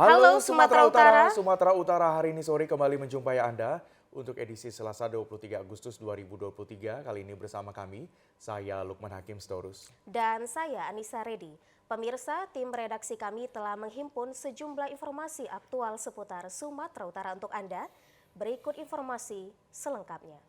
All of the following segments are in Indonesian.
Halo Halo Sumatera Sumatera Utara. Utara, Sumatera Utara hari ini sore kembali menjumpai Anda untuk edisi Selasa 23 Agustus 2023. Kali ini bersama kami, saya Lukman Hakim Storus. Dan saya Anissa Redi. Pemirsa, tim redaksi kami telah menghimpun sejumlah informasi aktual seputar Sumatera Utara untuk Anda. Berikut informasi selengkapnya.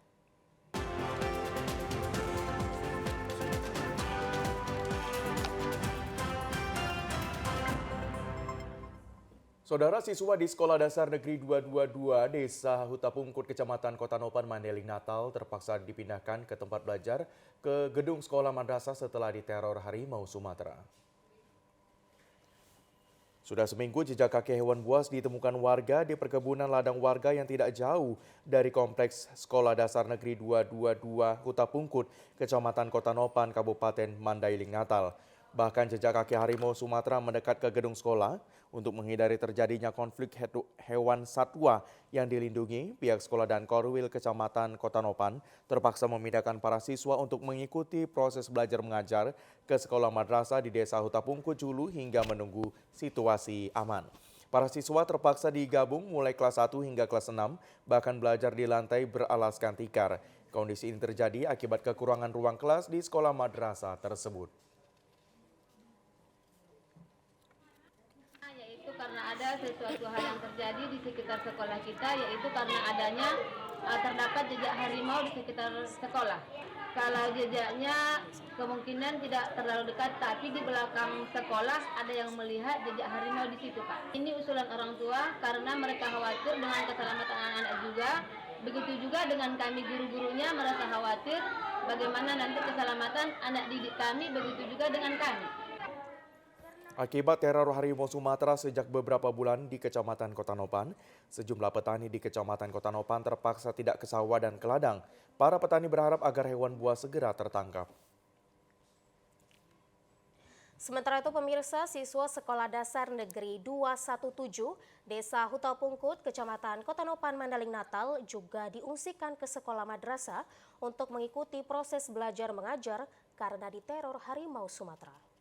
Saudara siswa di Sekolah Dasar Negeri 222 Desa Huta Pungkut, Kecamatan Kota Nopan, Mandailing, Natal terpaksa dipindahkan ke tempat belajar ke gedung sekolah madrasah setelah diteror harimau Sumatera. Sudah seminggu jejak kaki hewan buas ditemukan warga di perkebunan ladang warga yang tidak jauh dari kompleks Sekolah Dasar Negeri 222 Huta Pungkut, Kecamatan Kota Nopan, Kabupaten Mandailing, Natal. Bahkan jejak kaki harimau Sumatera mendekat ke gedung sekolah untuk menghindari terjadinya konflik hewan satwa yang dilindungi. Pihak sekolah dan Korwil Kecamatan Kota Nopan terpaksa memindahkan para siswa untuk mengikuti proses belajar mengajar ke sekolah madrasah di Desa Huta Pungkut Julu hingga menunggu situasi aman. Para siswa terpaksa digabung mulai kelas 1 hingga kelas 6, bahkan belajar di lantai beralaskan tikar. Kondisi ini terjadi akibat kekurangan ruang kelas di sekolah madrasah tersebut. Karena ada sesuatu hal yang terjadi di sekitar sekolah kita, yaitu karena adanya terdapat jejak harimau di sekitar sekolah. Kalau jejaknya kemungkinan tidak terlalu dekat, tapi di belakang sekolah ada yang melihat jejak harimau di situ, Pak. Ini usulan orang tua karena mereka khawatir dengan keselamatan anak-anak juga. Begitu juga dengan kami guru-gurunya merasa khawatir bagaimana nanti keselamatan anak didik kami, begitu juga dengan kami. Akibat teror harimau Sumatera sejak beberapa bulan di Kecamatan Kota Nopan, sejumlah petani di Kecamatan Kota Nopan terpaksa tidak ke sawah dan ke ladang. Para petani berharap agar hewan buas segera tertangkap. Sementara itu pemirsa, siswa Sekolah Dasar Negeri 217 Desa Huta Pungkut, Kecamatan Kota Nopan, Mandailing, Natal juga diungsikan ke sekolah madrasah untuk mengikuti proses belajar mengajar karena diteror harimau Sumatera.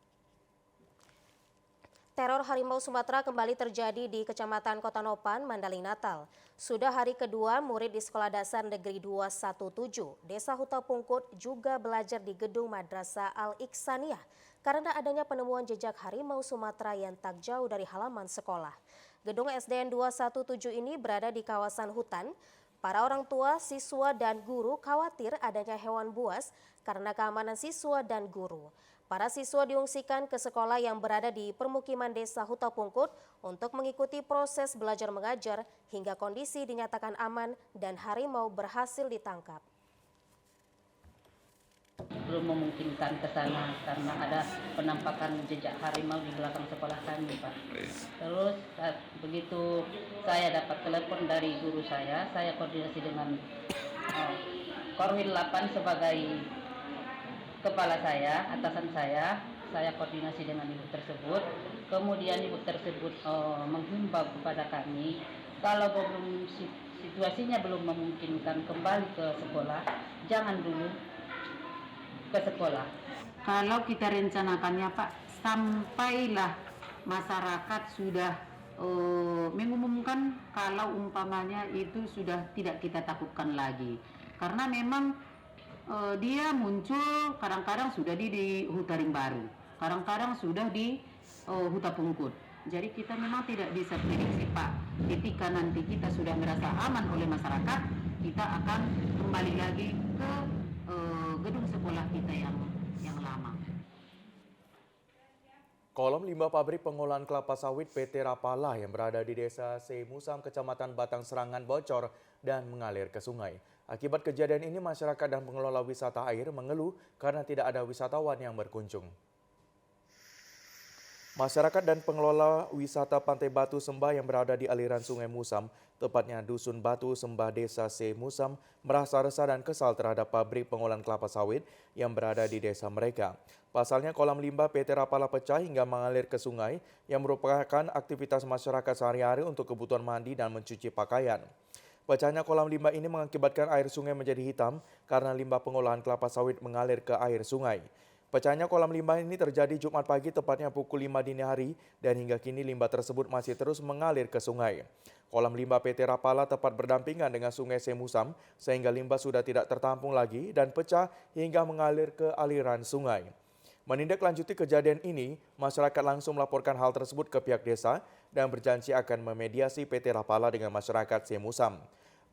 Teror harimau Sumatera kembali terjadi di Kecamatan Kota Nopan, Mandailing, Natal. Sudah hari kedua, murid di Sekolah Dasar Negeri 217 Desa Huta Pungkut juga belajar di gedung Madrasah Al-Iksaniyah karena adanya penemuan jejak harimau Sumatera yang tak jauh dari halaman sekolah. Gedung SDN 217 ini berada di kawasan hutan. Para orang tua, siswa, dan guru khawatir adanya hewan buas karena keamanan siswa dan guru. Para siswa diungsikan ke sekolah yang berada di permukiman Desa Huta Pungkut untuk mengikuti proses belajar mengajar hingga kondisi dinyatakan aman dan harimau berhasil ditangkap. Belum memungkinkan ke sana karena ada penampakan jejak harimau di belakang sekolah kami, Pak. Terus begitu saya dapat telepon dari guru saya koordinasi dengan Korwil 8 sebagai kepala saya, atasan saya koordinasi dengan ibu tersebut. Kemudian ibu tersebut menghimbau kepada kami kalau belum situasinya belum memungkinkan kembali ke sekolah, jangan dulu ke sekolah. Kalau kita rencanakannya, Pak, sampailah masyarakat sudah mengumumkan kalau umpamanya itu sudah tidak kita takutkan lagi. Karena memang dia muncul kadang-kadang sudah di Hutaring Baru, kadang-kadang sudah di Huta Pungkut. Jadi kita memang tidak bisa prediksi, Pak. Ketika nanti kita sudah merasa aman oleh masyarakat, kita akan kembali lagi ke gedung sekolah kita yang lama. Kolom limbah pabrik pengolahan kelapa sawit PT Rapala yang berada di Desa Semusam, Kecamatan Batang Serangan bocor dan mengalir ke sungai. Akibat kejadian ini, masyarakat dan pengelola wisata air mengeluh karena tidak ada wisatawan yang berkunjung. Masyarakat dan pengelola wisata Pantai Batu Sembah yang berada di aliran Sungai Musam, tepatnya Dusun Batu Sembah Desa Semusam, merasa resah dan kesal terhadap pabrik pengolahan kelapa sawit yang berada di desa mereka. Pasalnya kolam limbah PT Rapala pecah hingga mengalir ke sungai yang merupakan aktivitas masyarakat sehari-hari untuk kebutuhan mandi dan mencuci pakaian. Pecahnya kolam limbah ini mengakibatkan air sungai menjadi hitam karena limbah pengolahan kelapa sawit mengalir ke air sungai. Pecahnya kolam limbah ini terjadi Jumat pagi tepatnya pukul 5 dini hari dan hingga kini limbah tersebut masih terus mengalir ke sungai. Kolam limbah PT Rapala tepat berdampingan dengan Sungai Semusam sehingga limbah sudah tidak tertampung lagi dan pecah hingga mengalir ke aliran sungai. Menindaklanjuti kejadian ini, masyarakat langsung melaporkan hal tersebut ke pihak desa dan berjanji akan memediasi PT Rapala dengan masyarakat Semusam.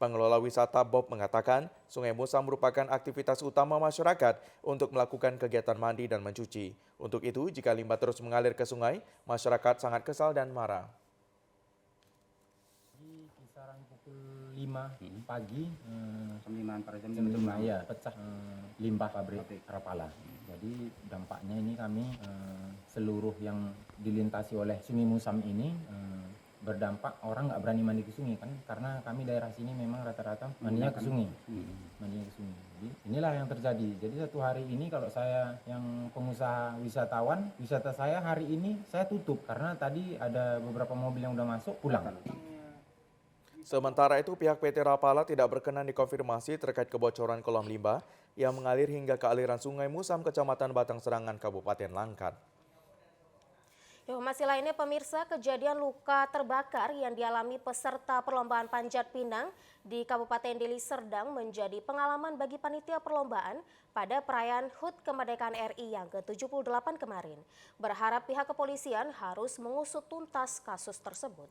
Pengelola wisata Bob mengatakan Sungai Musam merupakan aktivitas utama masyarakat untuk melakukan kegiatan mandi dan mencuci. Untuk itu, jika limbah terus mengalir ke sungai, masyarakat sangat kesal dan marah. Di kisaran pukul 5 pagi, jam 5 ya, pecah limbah pabrik Rapala. Jadi dampaknya ini kami seluruh yang dilintasi oleh Sungai Musam ini berdampak orang nggak berani mandi ke sungai kan, karena kami daerah sini memang rata-rata mandinya ke sungai. Jadi inilah yang terjadi. Jadi satu hari ini kalau saya yang pengusaha wisatawan, wisata saya hari ini saya tutup karena tadi ada beberapa mobil yang udah masuk pulang. Sementara itu, pihak PT Rapala tidak berkenan dikonfirmasi terkait kebocoran kolam limbah yang mengalir hingga ke aliran Sungai Musam, Kecamatan Batang Serangan, Kabupaten Langkat. Informasi lainnya pemirsa, kejadian luka terbakar yang dialami peserta perlombaan panjat pinang di Kabupaten Deli Serdang menjadi pengalaman bagi panitia perlombaan pada perayaan HUT Kemerdekaan RI yang ke-78 kemarin. Berharap pihak kepolisian harus mengusut tuntas kasus tersebut.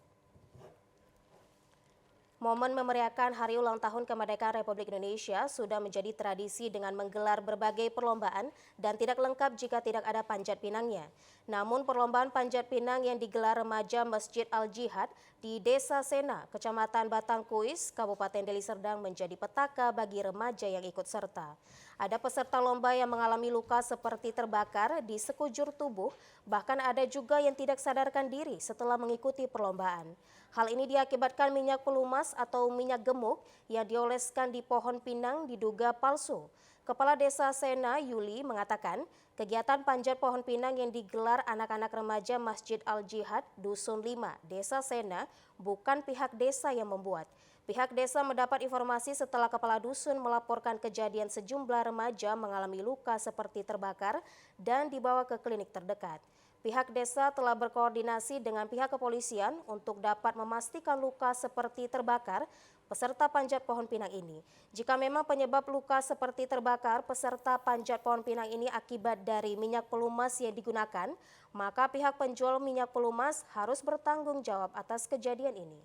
Momen memeriahkan Hari Ulang Tahun Kemerdekaan Republik Indonesia sudah menjadi tradisi dengan menggelar berbagai perlombaan dan tidak lengkap jika tidak ada panjat pinangnya. Namun perlombaan panjat pinang yang digelar remaja Masjid Al-Jihad di Desa Sena, Kecamatan Batangkuis, Kabupaten Deli Serdang menjadi petaka bagi remaja yang ikut serta. Ada peserta lomba yang mengalami luka seperti terbakar di sekujur tubuh, bahkan ada juga yang tidak sadarkan diri setelah mengikuti perlombaan. Hal ini diakibatkan minyak pelumas atau minyak gemuk yang dioleskan di pohon pinang diduga palsu. Kepala Desa Sena, Yuli, mengatakan kegiatan panjat pohon pinang yang digelar anak-anak remaja Masjid Al-Jihad, Dusun 5, Desa Sena, bukan pihak desa yang membuat. Pihak desa mendapat informasi setelah kepala dusun melaporkan kejadian sejumlah remaja mengalami luka seperti terbakar dan dibawa ke klinik terdekat. Pihak desa telah berkoordinasi dengan pihak kepolisian untuk dapat memastikan luka seperti terbakar peserta panjat pohon pinang ini. Jika memang penyebab luka seperti terbakar peserta panjat pohon pinang ini akibat dari minyak pelumas yang digunakan, maka pihak penjual minyak pelumas harus bertanggung jawab atas kejadian ini.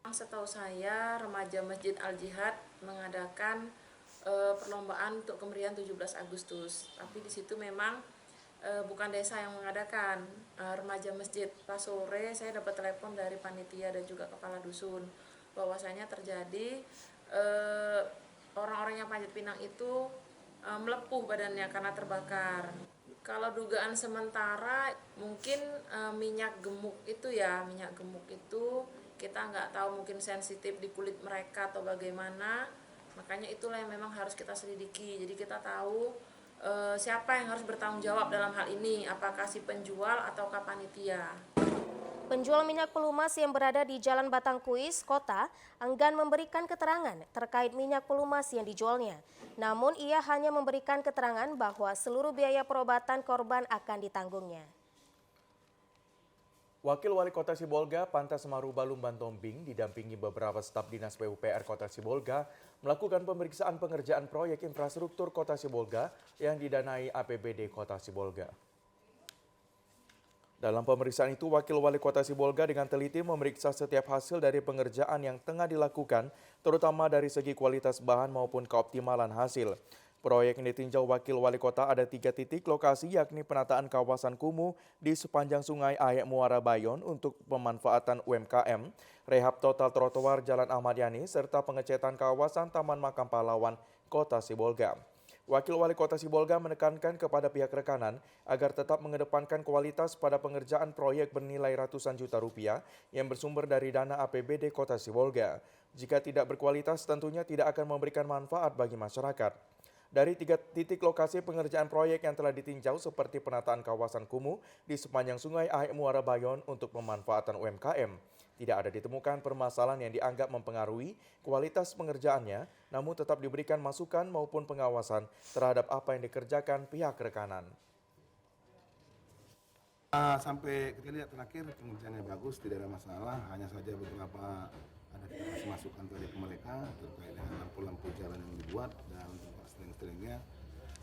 Setahu saya, remaja Masjid Al-Jihad mengadakan perlombaan untuk kemeriahan 17 Agustus. Tapi di situ memang bukan desa yang mengadakan, remaja masjid. Pas sore saya dapat telepon dari panitia dan juga kepala dusun bahwasanya terjadi orang-orang yang panjat pinang itu melepuh badannya karena terbakar. Kalau dugaan sementara mungkin minyak gemuk itu kita nggak tahu, mungkin sensitif di kulit mereka atau bagaimana, makanya itulah yang memang harus kita selidiki. Jadi kita tahu siapa yang harus bertanggung jawab dalam hal ini, apakah si penjual ataukah panitia. Penjual minyak pelumas yang berada di Jalan Batangkuis, Kota, enggan memberikan keterangan terkait minyak pelumas yang dijualnya. Namun ia hanya memberikan keterangan bahwa seluruh biaya perobatan korban akan ditanggungnya. Wakil Wali Kota Sibolga, Pantas Maruba Lumban Tombing, didampingi beberapa staf Dinas PUPR Kota Sibolga, melakukan pemeriksaan pengerjaan proyek infrastruktur Kota Sibolga yang didanai APBD Kota Sibolga. Dalam pemeriksaan itu, Wakil Wali Kota Sibolga dengan teliti memeriksa setiap hasil dari pengerjaan yang tengah dilakukan, terutama dari segi kualitas bahan maupun keoptimalan hasil. Proyek yang ditinjau Wakil Wali Kota ada 3 titik lokasi, yakni penataan kawasan kumuh di sepanjang Sungai Ayek Muara Bayon untuk pemanfaatan UMKM, rehab total trotoar Jalan Ahmad Yani, serta pengecetan kawasan Taman Makam Pahlawan Kota Sibolga. Wakil Wali Kota Sibolga menekankan kepada pihak rekanan agar tetap mengedepankan kualitas pada pengerjaan proyek bernilai ratusan juta rupiah yang bersumber dari dana APBD Kota Sibolga. Jika tidak berkualitas, tentunya tidak akan memberikan manfaat bagi masyarakat. Dari 3 titik lokasi pengerjaan proyek yang telah ditinjau seperti penataan kawasan kumuh di sepanjang Sungai Ayek Muara Bayon untuk pemanfaatan UMKM, Tidak ada ditemukan permasalahan yang dianggap mempengaruhi kualitas pengerjaannya, namun tetap diberikan masukan maupun pengawasan terhadap apa yang dikerjakan pihak rekanan. Sampai kita lihat terakhir pengerjaannya bagus, tidak ada masalah, hanya saja beberapa ada kita kasih masukan tadi ke mereka terkait dengan lampu-lampu jalan yang dibuat dan tempat steering-steeringnya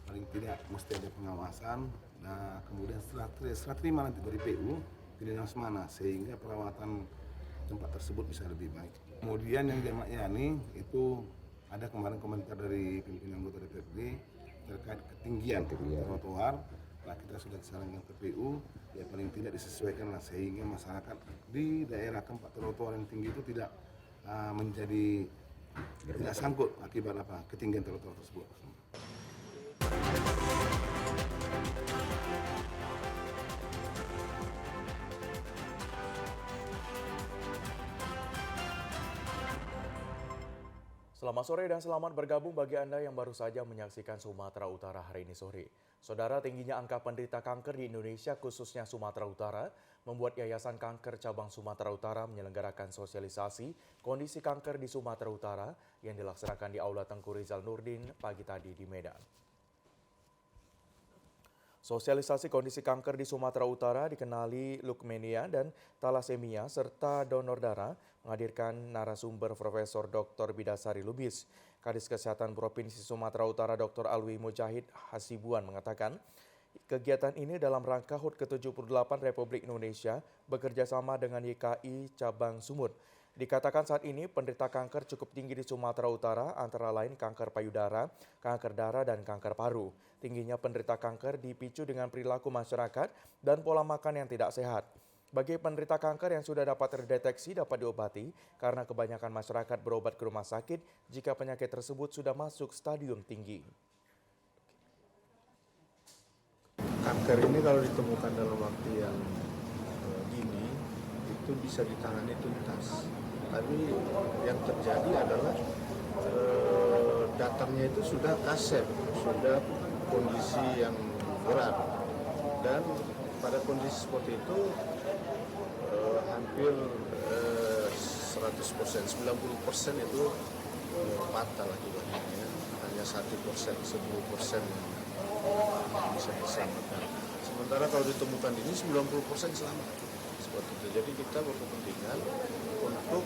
paling tidak mesti ada pengawasan. Nah kemudian setelah terima nanti dari PU dinas mana sehingga perawatan tempat tersebut bisa lebih baik. Kemudian yang dimaknai itu ada kemarin komentar dari pimpinan anggota DPRD terkait ketinggian trotoar. Nah, kita sudah disarankan ke PU, ya paling tidak disesuaikan lah sehingga masyarakat di daerah tempat trotoar yang tinggi itu tidak tidak sangkut akibat ketinggian trotoar tersebut. Selamat sore dan selamat bergabung bagi Anda yang baru saja menyaksikan Sumatera Utara hari ini sore. Saudara, tingginya angka penderita kanker di Indonesia khususnya Sumatera Utara membuat Yayasan Kanker Cabang Sumatera Utara menyelenggarakan sosialisasi kondisi kanker di Sumatera Utara yang dilaksanakan di Aula Tengku Rizal Nurdin pagi tadi di Medan. Sosialisasi kondisi kanker di Sumatera Utara dikenali leukemia dan talasemia serta donor darah menghadirkan narasumber Profesor Dr. Bidasari Lubis. Kadis Kesehatan Provinsi Sumatera Utara Dr. Alwi Mujahid Hasibuan mengatakan, kegiatan ini dalam rangka HUT ke-78 Republik Indonesia bekerjasama dengan YKI Cabang Sumut. Dikatakan saat ini penderita kanker cukup tinggi di Sumatera Utara, antara lain kanker payudara, kanker darah, dan kanker paru. Tingginya penderita kanker dipicu dengan perilaku masyarakat dan pola makan yang tidak sehat. Bagi penderita kanker yang sudah dapat terdeteksi dapat diobati karena kebanyakan masyarakat berobat ke rumah sakit jika penyakit tersebut sudah masuk stadium tinggi. Kanker ini kalau ditemukan dalam waktu yang dini itu bisa ditangani tuntas. Tapi yang terjadi adalah datangnya itu sudah kasep, sudah kondisi yang berat. Dan pada kondisi seperti itu hampir 100%, 90% itu fatal akibatnya. Hanya 1%, 10% yang bisa diselamatkan. Sementara kalau ditemukan ini 90% selamat. Seperti itu. Jadi kita berkepentingan untuk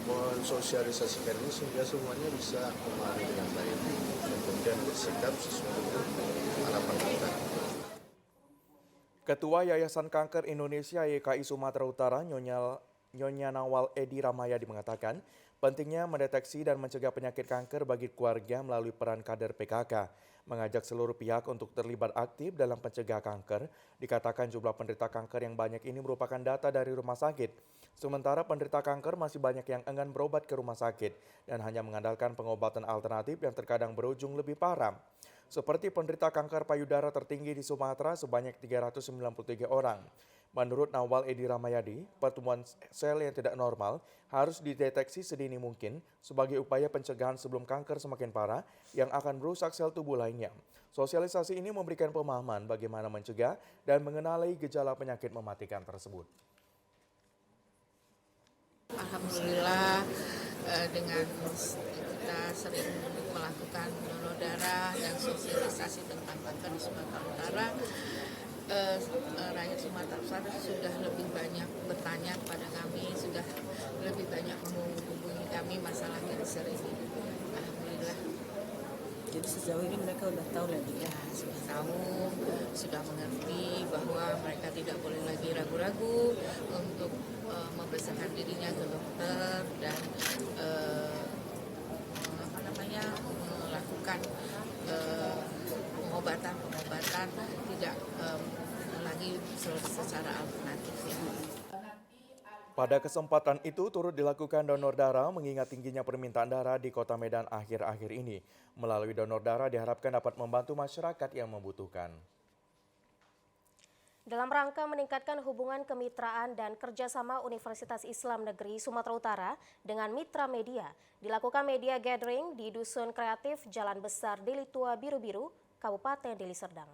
mensosialisasikan ini sehingga semuanya bisa kembali dengan baik dan kemudian bersikap sesuai dengan harapan kita. Ketua Yayasan Kanker Indonesia YKI Sumatera Utara Nyonya Nawal Edi Ramayadi mengatakan pentingnya mendeteksi dan mencegah penyakit kanker bagi keluarga melalui peran kader PKK. Mengajak seluruh pihak untuk terlibat aktif dalam pencegah kanker. Dikatakan jumlah penderita kanker yang banyak ini merupakan data dari rumah sakit. Sementara penderita kanker masih banyak yang enggan berobat ke rumah sakit dan hanya mengandalkan pengobatan alternatif yang terkadang berujung lebih parah. Seperti penderita kanker payudara tertinggi di Sumatera sebanyak 393 orang. Menurut Nawal Edi Ramayadi, pertumbuhan sel yang tidak normal harus dideteksi sedini mungkin sebagai upaya pencegahan sebelum kanker semakin parah yang akan merusak sel tubuh lainnya. Sosialisasi ini memberikan pemahaman bagaimana mencegah dan mengenali gejala penyakit mematikan tersebut. Alhamdulillah dengan kita sering melakukan donor darah dan sosialisasi tentang kanker di Sumatera Utara, rakyat Sumatera Utara sudah lebih banyak bertanya kepada kami, sudah lebih banyak menghubungi kami masalah cancer ini. Alhamdulillah. Jadi sejauh ini mereka sudah tahu lagi ya? Sudah tahu, sudah mengerti bahwa mereka tidak boleh lagi ragu-ragu untuk memeriksakan dirinya ke dokter dan melakukan pengobatan tidak lagi secara alternatif ya. Pada kesempatan itu turut dilakukan donor darah mengingat tingginya permintaan darah di Kota Medan akhir-akhir ini. Melalui donor darah diharapkan dapat membantu masyarakat yang membutuhkan. Dalam rangka meningkatkan hubungan kemitraan dan kerjasama Universitas Islam Negeri Sumatera Utara dengan mitra media, dilakukan media gathering di Dusun Kreatif Jalan Besar Deli Tua Biru-Biru, Kabupaten Deli Serdang.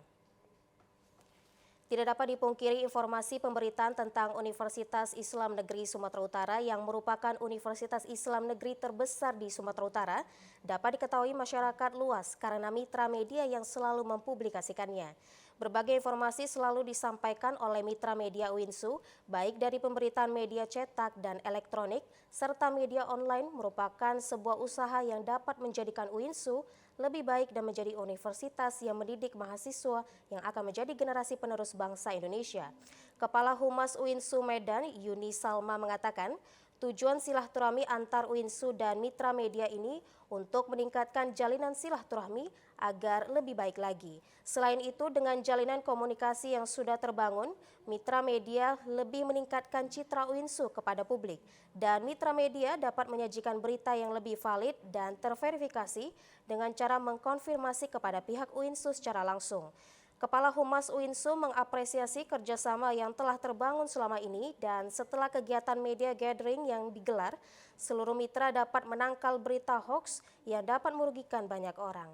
Tidak dapat dipungkiri informasi pemberitaan tentang Universitas Islam Negeri Sumatera Utara yang merupakan universitas Islam negeri terbesar di Sumatera Utara dapat diketahui masyarakat luas karena mitra media yang selalu mempublikasikannya. Berbagai informasi selalu disampaikan oleh mitra media UINSU, baik dari pemberitaan media cetak dan elektronik, serta media online merupakan sebuah usaha yang dapat menjadikan UINSU lebih baik dan menjadi universitas yang mendidik mahasiswa yang akan menjadi generasi penerus bangsa Indonesia. Kepala Humas UINSU Medan, Yuni Salma mengatakan, tujuan silaturahmi antar UINSU dan mitra media ini untuk meningkatkan jalinan silaturahmi agar lebih baik lagi. Selain itu, dengan jalinan komunikasi yang sudah terbangun, mitra media lebih meningkatkan citra UINSU kepada publik. Dan mitra media dapat menyajikan berita yang lebih valid dan terverifikasi dengan cara mengkonfirmasi kepada pihak UINSU secara langsung. Kepala Humas UINSU mengapresiasi kerjasama yang telah terbangun selama ini dan setelah kegiatan media gathering yang digelar, seluruh mitra dapat menangkal berita hoax yang dapat merugikan banyak orang.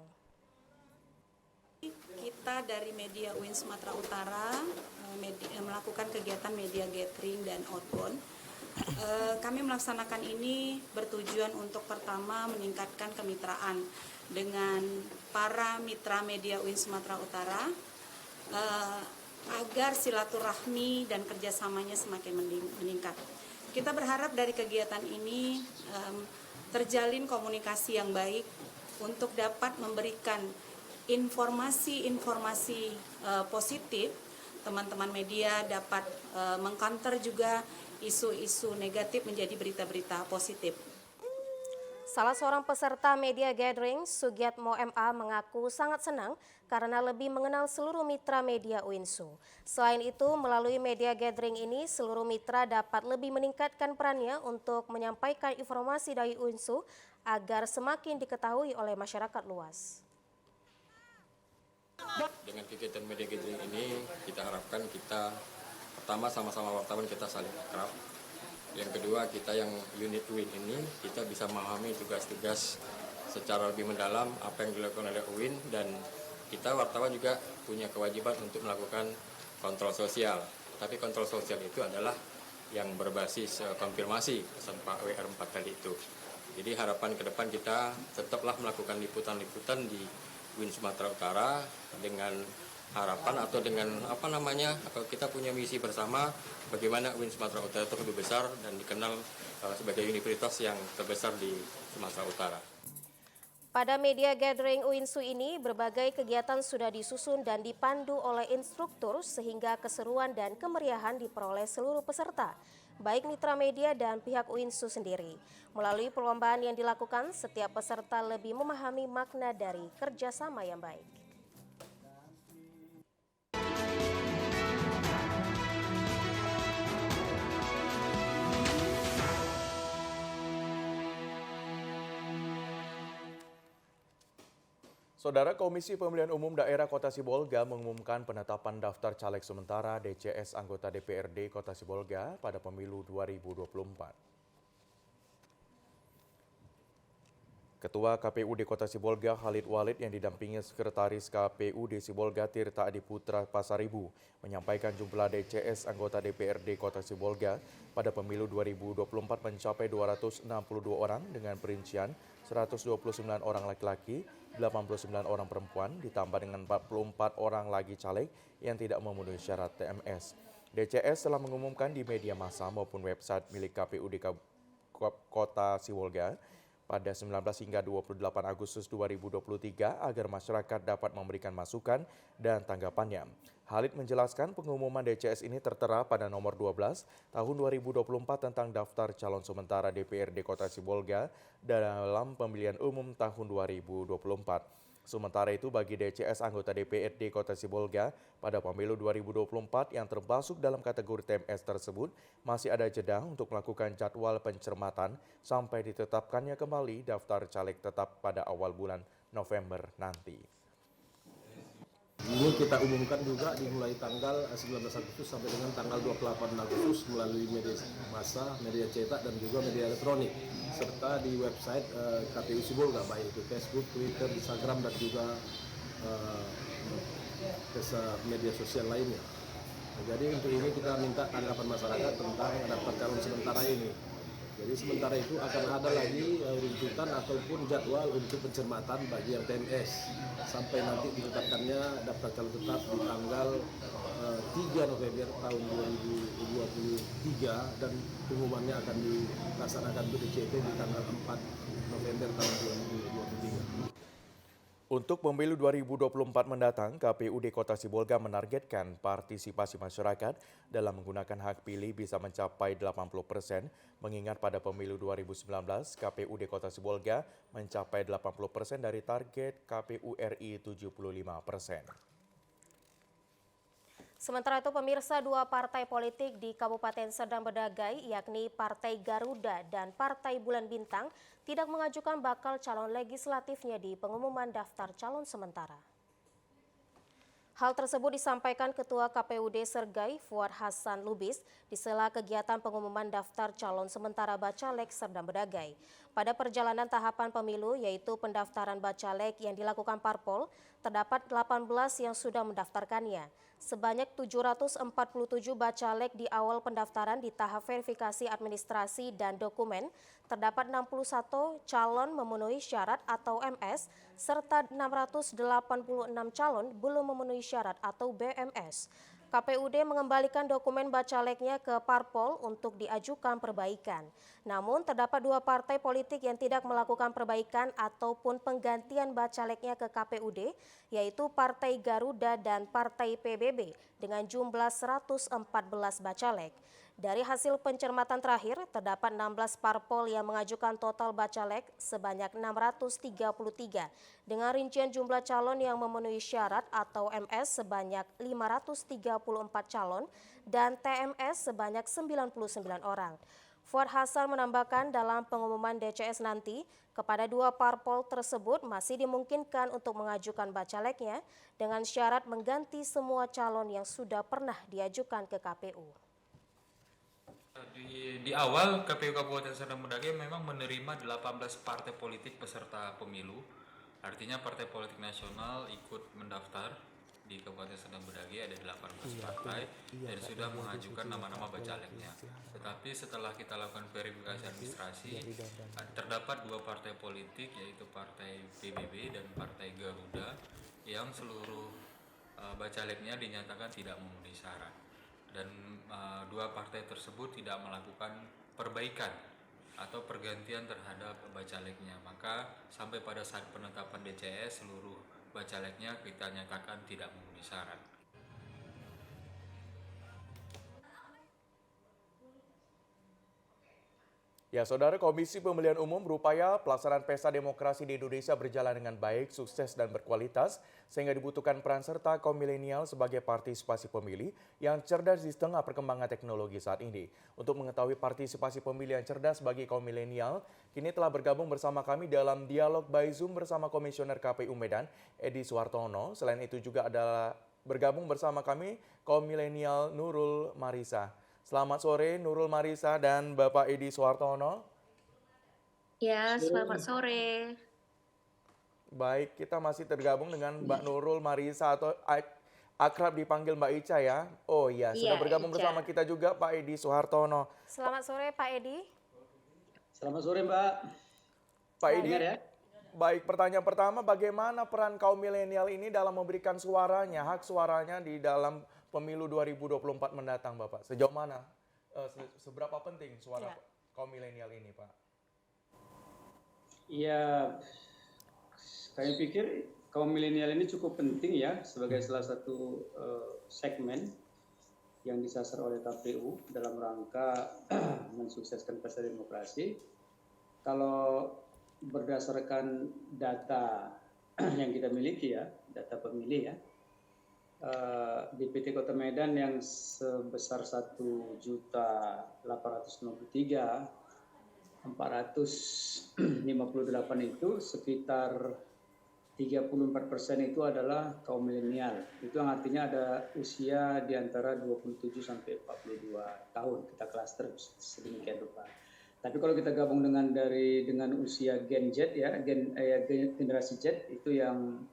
Kita dari media UIN Sumatera Utara melakukan kegiatan media gathering dan outbound. Kami melaksanakan ini bertujuan untuk pertama meningkatkan kemitraan dengan para mitra media UIN Sumatera Utara agar silaturahmi dan kerjasamanya semakin meningkat. Kita berharap dari kegiatan ini terjalin komunikasi yang baik untuk dapat memberikan informasi-informasi positif. Teman-teman media dapat mengcounter juga isu-isu negatif menjadi berita-berita positif. Salah seorang peserta media gathering, Sugiatmo MA, mengaku sangat senang karena lebih mengenal seluruh mitra media UINSU. Selain itu, melalui media gathering ini, seluruh mitra dapat lebih meningkatkan perannya untuk menyampaikan informasi dari UINSU agar semakin diketahui oleh masyarakat luas. Dengan kegiatan media gathering ini, kita harapkan kita pertama sama-sama wartawan kita saling akrab. Yang kedua, kita yang unit UIN ini, kita bisa memahami tugas-tugas secara lebih mendalam apa yang dilakukan oleh UIN, dan kita wartawan juga punya kewajiban untuk melakukan kontrol sosial. Tapi kontrol sosial itu adalah yang berbasis konfirmasi pesan Pak WR4 tadi itu. Jadi harapan ke depan kita tetaplah melakukan liputan-liputan di UIN Sumatera Utara dengan harapan atau dengan kita punya misi bersama bagaimana UIN Sumatera Utara itu lebih besar dan dikenal sebagai universitas yang terbesar di Sumatera Utara. Pada media gathering UINSU ini, berbagai kegiatan sudah disusun dan dipandu oleh instruktur sehingga keseruan dan kemeriahan diperoleh seluruh peserta, baik mitra media dan pihak UINSU sendiri. Melalui perlombaan yang dilakukan, setiap peserta lebih memahami makna dari kerjasama yang baik. Saudara, Komisi Pemilihan Umum Daerah Kota Sibolga mengumumkan penetapan daftar caleg sementara DCS anggota DPRD Kota Sibolga pada pemilu 2024. Ketua KPUD Kota Sibolga Khalid Walid yang didampingi Sekretaris KPUD Sibolga Tirta Adiputra Pasaribu menyampaikan jumlah DCS anggota DPRD Kota Sibolga pada pemilu 2024 mencapai 262 orang dengan perincian 129 orang laki-laki, 89 orang perempuan, ditambah dengan 44 orang lagi caleg yang tidak memenuhi syarat TMS. DCS telah mengumumkan di media massa maupun website milik KPUD Kota Sibolga pada 19 hingga 28 Agustus 2023 agar masyarakat dapat memberikan masukan dan tanggapannya. Khalid menjelaskan pengumuman DCS ini tertera pada nomor 12 tahun 2024 tentang daftar calon sementara DPRD Kota Sibolga dalam pemilihan umum tahun 2024. Sementara itu bagi DCS anggota DPRD Kota Sibolga pada pemilu 2024 yang termasuk dalam kategori TMS tersebut masih ada jeda untuk melakukan jadwal pencermatan sampai ditetapkannya kembali daftar caleg tetap pada awal bulan November nanti. Ini kita umumkan juga dimulai tanggal 19 Agustus sampai dengan tanggal 28 Agustus melalui media massa, media cetak dan juga media elektronik serta di website KPU Sibolga baik itu Facebook, Twitter, Instagram dan juga media sosial lainnya. Jadi untuk ini kita minta tanggapan masyarakat tentang daftar calon sementara ini. Jadi sementara itu akan ada lagi runtutan ataupun jadwal untuk pencermatan bagi yang TNS sampai nanti ditetapkannya daftar calon tetap di tanggal 3 November tahun 2023 dan pengumumannya akan dilaksanakan untuk DCT di tanggal 4 November tahun 2023. Untuk pemilu 2024 mendatang, KPUD Kota Sibolga menargetkan partisipasi masyarakat dalam menggunakan hak pilih bisa mencapai 80%, mengingat pada pemilu 2019, KPUD Kota Sibolga mencapai 80% dari target KPU RI 75%. Sementara itu pemirsa, dua partai politik di Kabupaten Serdang Bedagai yakni Partai Garuda dan Partai Bulan Bintang tidak mengajukan bakal calon legislatifnya di pengumuman daftar calon sementara. Hal tersebut disampaikan Ketua KPUD Sergai Fuad Hasan Lubis di sela kegiatan pengumuman daftar calon sementara Bacalek Serdang Bedagai. Pada perjalanan tahapan pemilu yaitu pendaftaran Bacalek yang dilakukan Parpol, terdapat 18 yang sudah mendaftarkannya. Sebanyak 747 Bacalek di awal pendaftaran di tahap verifikasi administrasi dan dokumen, terdapat 61 calon memenuhi syarat atau MS, serta 686 calon belum memenuhi syarat atau BMS. KPUD mengembalikan dokumen Bacaleknya ke Parpol untuk diajukan perbaikan. Namun terdapat dua partai politik yang tidak melakukan perbaikan ataupun penggantian Bacaleknya ke KPUD, yaitu Partai Garuda dan Partai PBB dengan jumlah 114 Bacalek. Dari hasil pencermatan terakhir, terdapat 16 parpol yang mengajukan total Bacalek sebanyak 633 dengan rincian jumlah calon yang memenuhi syarat atau MS sebanyak 534 calon dan TMS sebanyak 99 orang. Fuad Hasan menambahkan dalam pengumuman DCS nanti, kepada dua parpol tersebut masih dimungkinkan untuk mengajukan Bacaleknya dengan syarat mengganti semua calon yang sudah pernah diajukan ke KPU. Di awal KPU Kabupaten Serdang Bedagai memang menerima 18 partai politik peserta pemilu. Artinya partai politik nasional ikut mendaftar di Kabupaten Serdang Bedagai, ada 18 partai dan sudah mengajukan nama-nama Bacaleknya. Tetapi setelah kita lakukan verifikasi administrasi, terdapat dua partai politik yaitu Partai PBB dan Partai Garuda yang seluruh Bacaleknya dinyatakan tidak memenuhi syarat. Dan dua partai tersebut tidak melakukan perbaikan atau pergantian terhadap Bacaleknya. Maka sampai pada saat penetapan DCS seluruh Bacaleknya kita nyatakan tidak memenuhi syarat. Ya, Saudara, Komisi Pemilihan Umum berupaya pelaksanaan pesta demokrasi di Indonesia berjalan dengan baik, sukses, dan berkualitas, sehingga dibutuhkan peran serta kaum milenial sebagai partisipasi pemilih yang cerdas di tengah perkembangan teknologi saat ini. Untuk mengetahui partisipasi pemilih yang cerdas bagi kaum milenial, kini telah bergabung bersama kami dalam dialog by Zoom bersama Komisioner KPU Medan, Edi Suhartono. Selain itu juga adalah bergabung bersama kami kaum milenial Nurul Marisa. Selamat sore Nurul Marisa dan Bapak Edi Suhartono. Ya, selamat sore. Baik, kita masih tergabung dengan Mbak Nurul Marisa atau akrab dipanggil Mbak Ica ya. Oh iya, sudah bergabung Ica. bersama kita juga Pak Edi Suhartono. Selamat sore Pak Edi. Selamat sore Mbak. Pak Edi, Dengar ya? baik, pertanyaan pertama, bagaimana peran kaum milenial ini dalam memberikan suaranya, hak suaranya di dalam pemilu 2024 mendatang, Bapak? Sejauh mana, seberapa penting suara kaum milenial ini, Pak? Ya, saya pikir kaum milenial ini cukup penting ya sebagai salah satu segmen yang disasar oleh KPU dalam rangka mensukseskan pesta demokrasi. Kalau berdasarkan data yang kita miliki ya, data pemilih ya, DPT Kota Medan yang sebesar 1.853.458 itu sekitar 34% itu adalah kaum milenial. Itu yang artinya ada usia di antara 27 sampai 42 tahun, kita klaster sedemikian rupa. Tapi kalau kita gabung dengan usia Gen Z ya, generasi Z itu yang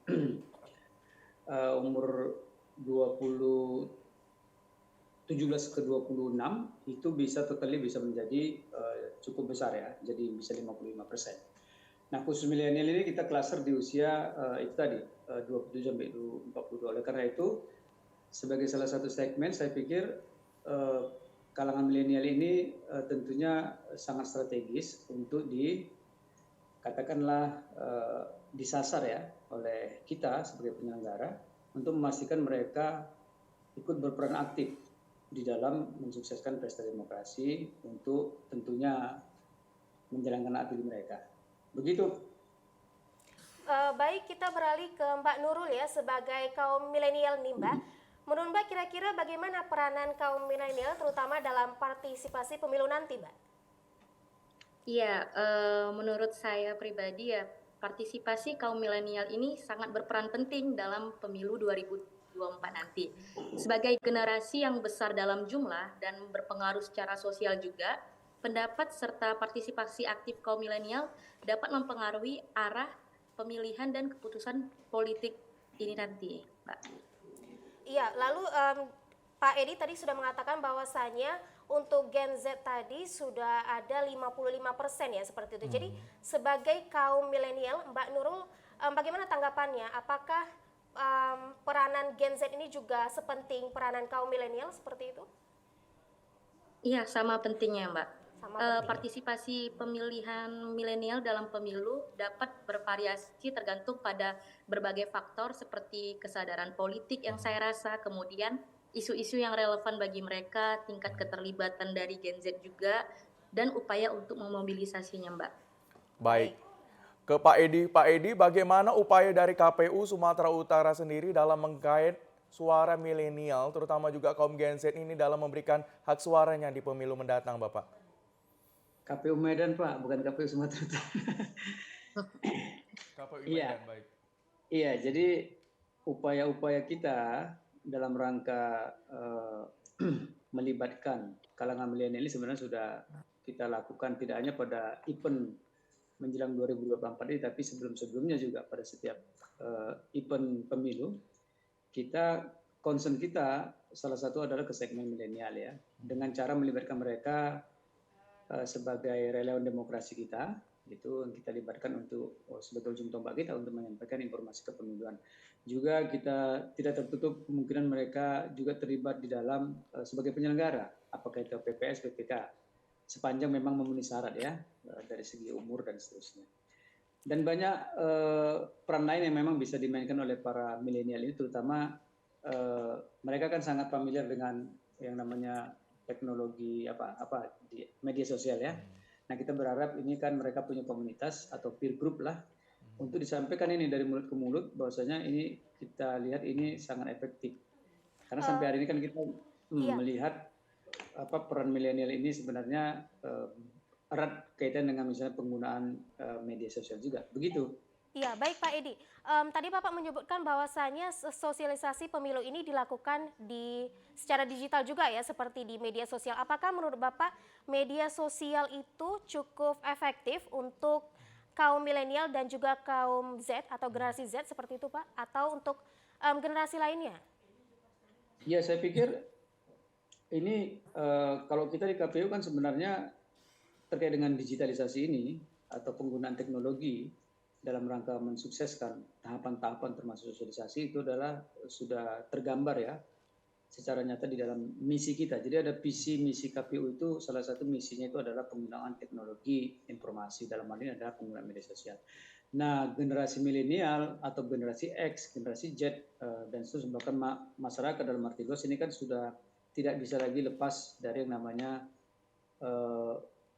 umur 25 17 ke 26 itu bisa totally bisa menjadi cukup besar ya, jadi bisa 55%. Nah, khusus milenial ini kita cluster di usia itu tadi 27 sampai 42. Oleh karena itu, sebagai salah satu segmen, saya pikir kalangan milenial ini tentunya sangat strategis untuk katakanlah disasar ya oleh kita sebagai penyelenggara untuk memastikan mereka ikut berperan aktif di dalam mensukseskan pesta demokrasi untuk tentunya menjalankan hak pilih mereka. Begitu. Baik, kita beralih ke Mbak Nurul ya sebagai kaum milenial nih Mbak. Menurut Mbak kira-kira bagaimana peranan kaum milenial terutama dalam partisipasi pemilu nanti Mbak? Iya, menurut saya pribadi ya partisipasi kaum milenial ini sangat berperan penting dalam pemilu 2024 nanti. Sebagai generasi yang besar dalam jumlah dan berpengaruh secara sosial juga, pendapat serta partisipasi aktif kaum milenial dapat mempengaruhi arah pemilihan dan keputusan politik ini nanti, Mbak. Iya, lalu Pak Edi tadi sudah mengatakan bahwasanya untuk Gen Z tadi sudah ada 55% ya seperti itu. Jadi sebagai kaum milenial, Mbak Nurul bagaimana tanggapannya? Apakah peranan Gen Z ini juga sepenting peranan kaum milenial seperti itu? Iya, sama pentingnya Mbak. Partisipasi pemilihan milenial dalam pemilu dapat bervariasi tergantung pada berbagai faktor seperti kesadaran politik yang saya rasa, kemudian isu-isu yang relevan bagi mereka, tingkat keterlibatan dari Gen Z juga, dan upaya untuk memobilisasinya Mbak. Baik. Ke Pak Edi, bagaimana upaya dari KPU Sumatera Utara sendiri dalam menggait suara milenial, terutama juga kaum Gen Z ini dalam memberikan hak suaranya di pemilu mendatang, Bapak? KPU Medan, Pak, bukan KPU Sumatera Utara. KPU Medan, baik. Iya, jadi upaya-upaya kita dalam rangka melibatkan kalangan milenial ini sebenarnya sudah kita lakukan tidak hanya pada event menjelang 2024 ini, tapi sebelum-sebelumnya juga pada setiap event pemilu, concern kita salah satu adalah ke segmen milenial ya, dengan cara melibatkan mereka sebagai relawan demokrasi kita, itu kita libatkan untuk sebagai ujung tombak kita untuk menyampaikan informasi kepemiluan. Juga kita tidak tertutup kemungkinan mereka juga terlibat di dalam sebagai penyelenggara, apakah itu PPS, PPK, sepanjang memang memenuhi syarat ya dari segi umur dan seterusnya. Dan banyak peran lain yang memang bisa dimainkan oleh para milenial ini, terutama mereka kan sangat familiar dengan yang namanya teknologi di media sosial ya. Nah, kita berharap ini kan mereka punya komunitas atau peer group lah untuk disampaikan ini dari mulut ke mulut, bahwasanya ini kita lihat ini sangat efektif. Karena sampai hari ini kan kita melihat peran milenial ini sebenarnya erat kaitan dengan misalnya penggunaan media sosial juga. Begitu. Iya, baik Pak Edi. Tadi Bapak menyebutkan bahwasannya sosialisasi pemilu ini dilakukan secara digital juga ya, seperti di media sosial. Apakah menurut Bapak media sosial itu cukup efektif untuk kaum milenial dan juga kaum Z atau generasi Z seperti itu Pak? Atau untuk generasi lainnya? Ya, saya pikir ini kalau kita di KPU kan sebenarnya terkait dengan digitalisasi ini atau penggunaan teknologi dalam rangka mensukseskan tahapan-tahapan termasuk sosialisasi itu adalah sudah tergambar ya secara nyata di dalam misi kita. Jadi ada visi misi KPU itu salah satu misinya itu adalah penggunaan teknologi informasi, dalam hal ini adalah penggunaan media sosial. Nah, generasi milenial atau generasi X, generasi Z dan seterusnya bahkan masyarakat dalam arti luas ini kan sudah tidak bisa lagi lepas dari yang namanya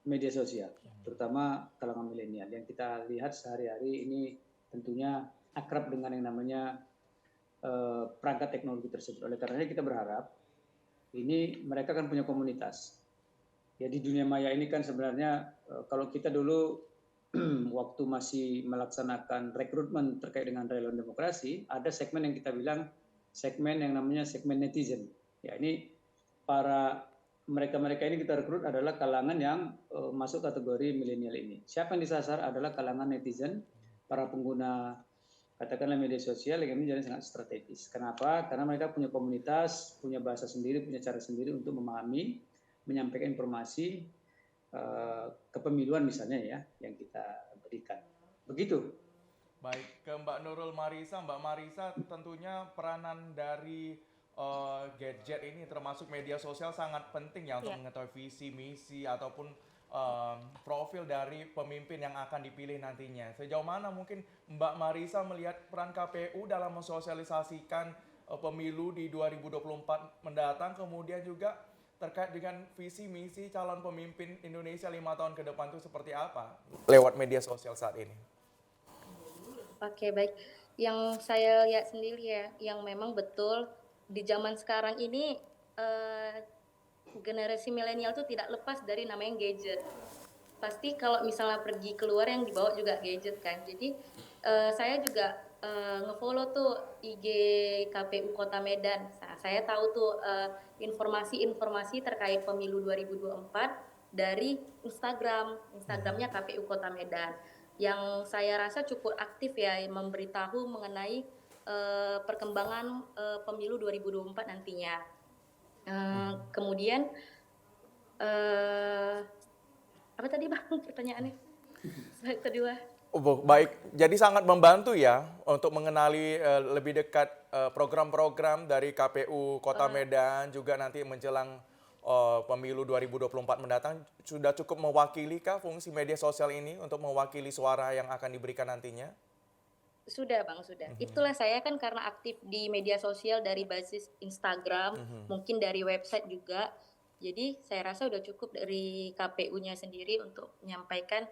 media sosial, terutama kalangan milenial yang kita lihat sehari-hari ini tentunya akrab dengan yang namanya perangkat teknologi tersebut. Oleh karenanya kita berharap ini mereka kan punya komunitas. Ya di dunia maya ini kan sebenarnya kalau kita dulu waktu masih melaksanakan rekrutmen terkait dengan relawan demokrasi, ada segmen yang kita bilang segmen yang namanya segmen netizen. Ya ini para mereka ini kita rekrut adalah kalangan yang masuk kategori milenial ini. Siapa yang disasar adalah kalangan netizen, para pengguna katakanlah media sosial yang menjadi sangat strategis. Kenapa? Karena mereka punya komunitas, punya bahasa sendiri, punya cara sendiri untuk memahami, menyampaikan informasi kepemiluan misalnya ya yang kita berikan. Begitu. Baik, ke Mbak Nurul Marisa. Mbak Marisa, tentunya peranan dari gadget ini termasuk media sosial sangat penting ya untuk mengetahui visi, misi, ataupun profil dari pemimpin yang akan dipilih nantinya. Sejauh mana mungkin Mbak Marisa melihat peran KPU dalam mensosialisasikan pemilu di 2024 mendatang, kemudian juga terkait dengan visi, misi calon pemimpin Indonesia 5 tahun ke depan itu seperti apa lewat media sosial saat ini? Oke, baik. Yang saya lihat sendiri ya, yang memang betul di zaman sekarang ini generasi milenial tuh tidak lepas dari namanya gadget. Pasti kalau misalnya pergi keluar yang dibawa juga gadget kan. Jadi saya juga ngefollow tuh IG KPU Kota Medan. Nah, saya tahu tuh informasi-informasi terkait pemilu 2024 dari Instagramnya KPU Kota Medan. Yang saya rasa cukup aktif ya memberitahu mengenai perkembangan pemilu 2024 nantinya. Kemudian apa tadi Bang pertanyaannya? Kedua. Baik, jadi sangat membantu ya untuk mengenali lebih dekat program-program dari KPU Kota Medan, juga nanti menjelang pemilu 2024 mendatang. Sudah cukup mewakili kah fungsi media sosial ini untuk mewakili suara yang akan diberikan nantinya? Sudah Bang, sudah. Itulah saya kan karena aktif di media sosial dari basis Instagram, mungkin dari website juga. Jadi saya rasa udah cukup dari KPU-nya sendiri untuk menyampaikan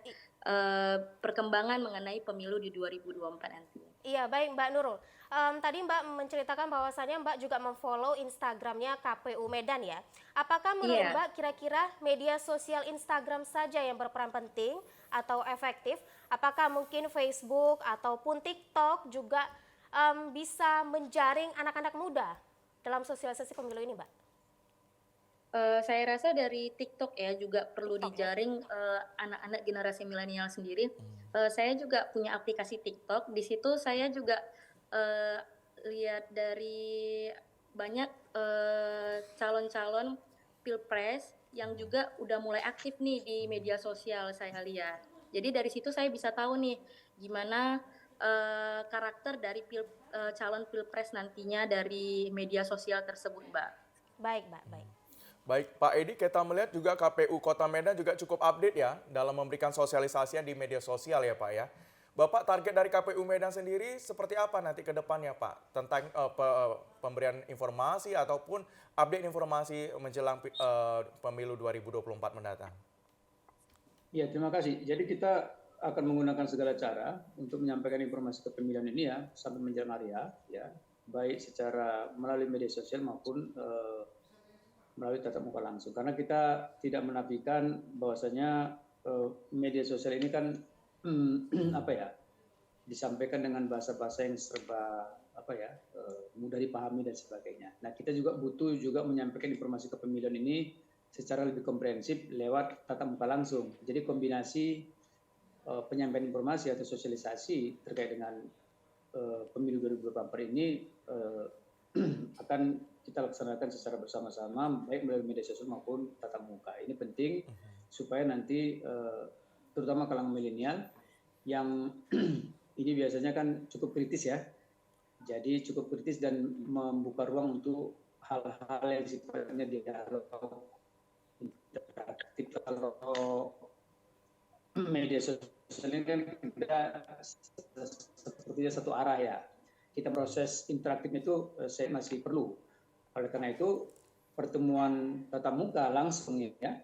perkembangan mengenai pemilu di 2024 nanti. Iya, baik Mbak Nurul. Tadi Mbak menceritakan bahwasannya Mbak juga memfollow Instagramnya KPU Medan ya. Apakah menurut Mbak kira-kira media sosial Instagram saja yang berperan penting atau efektif? Apakah mungkin Facebook ataupun TikTok juga bisa menjaring anak-anak muda dalam sosialisasi pemilu ini, Mbak? Saya rasa dari TikTok ya juga perlu dijaring anak-anak generasi milenial sendiri. Saya juga punya aplikasi TikTok. Di situ saya juga lihat dari banyak calon-calon pilpres yang juga udah mulai aktif nih di media sosial saya lihat. Jadi dari situ saya bisa tahu nih gimana karakter dari calon pilpres nantinya dari media sosial tersebut, Mbak. Baik, Mbak. Baik. Baik, Pak Edi, kita melihat juga KPU Kota Medan juga cukup update ya dalam memberikan sosialisasinya di media sosial ya Pak ya. Bapak, target dari KPU Medan sendiri seperti apa nanti ke depannya Pak? Tentang pemberian informasi ataupun update informasi menjelang pemilu 2024 mendatang. Ya, terima kasih. Jadi kita akan menggunakan segala cara untuk menyampaikan informasi kepemilian ini ya sampai menjelang hari ya, baik secara melalui media sosial maupun melalui tatap muka langsung. Karena kita tidak menafikan bahwasanya media sosial ini kan disampaikan dengan bahasa-bahasa yang serba mudah dipahami dan sebagainya. Nah, kita juga butuh juga menyampaikan informasi kepemilian ini secara lebih komprehensif lewat tatap muka langsung. Jadi kombinasi penyampaian informasi atau sosialisasi terkait dengan pemilu 2024 ini akan kita laksanakan secara bersama-sama baik melalui media sosial maupun tatap muka. Ini penting supaya nanti terutama kalangan milenial yang ini biasanya kan cukup kritis ya. Jadi cukup kritis dan membuka ruang untuk hal-hal yang sifatnya dialog interaktif. Kalau media sosial ini kan sepertinya satu arah ya. Kita proses interaktifnya itu saya masih perlu. Oleh karena itu pertemuan tatap muka langsung ya,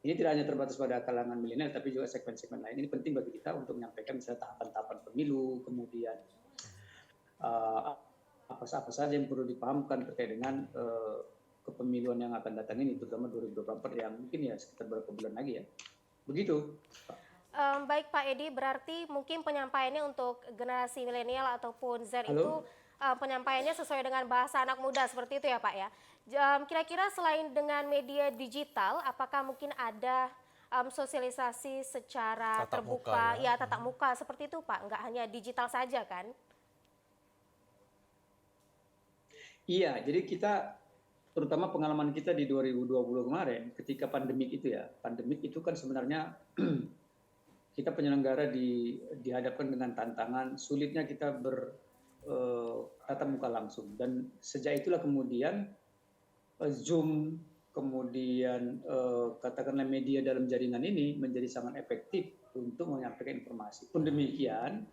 ini tidak hanya terbatas pada kalangan milenial tapi juga segmen-segmen lain. Ini penting bagi kita untuk menyampaikan misalnya tahapan-tahapan pemilu, kemudian apa saja yang perlu dipahamkan terkait dengan kepemiluan yang akan datang ini, terutama 2024 yang mungkin ya sekitar beberapa bulan lagi ya. Begitu. Baik Pak Edi, berarti mungkin penyampaiannya untuk generasi milenial ataupun Z itu penyampaiannya sesuai dengan bahasa anak muda seperti itu ya Pak ya. Kira-kira selain dengan media digital, apakah mungkin ada sosialisasi secara Tatap terbuka, muka ya. tatap muka seperti itu Pak, nggak hanya digital saja kan? Iya, jadi kita terutama pengalaman kita di 2020 kemarin ketika pandemik itu ya. Pandemik itu kan sebenarnya kita penyelenggara dihadapkan dengan tantangan sulitnya kita tatap muka langsung, dan sejak itulah kemudian Zoom, kemudian katakanlah media dalam jaringan ini menjadi sangat efektif untuk menyampaikan informasi. Pun demikian,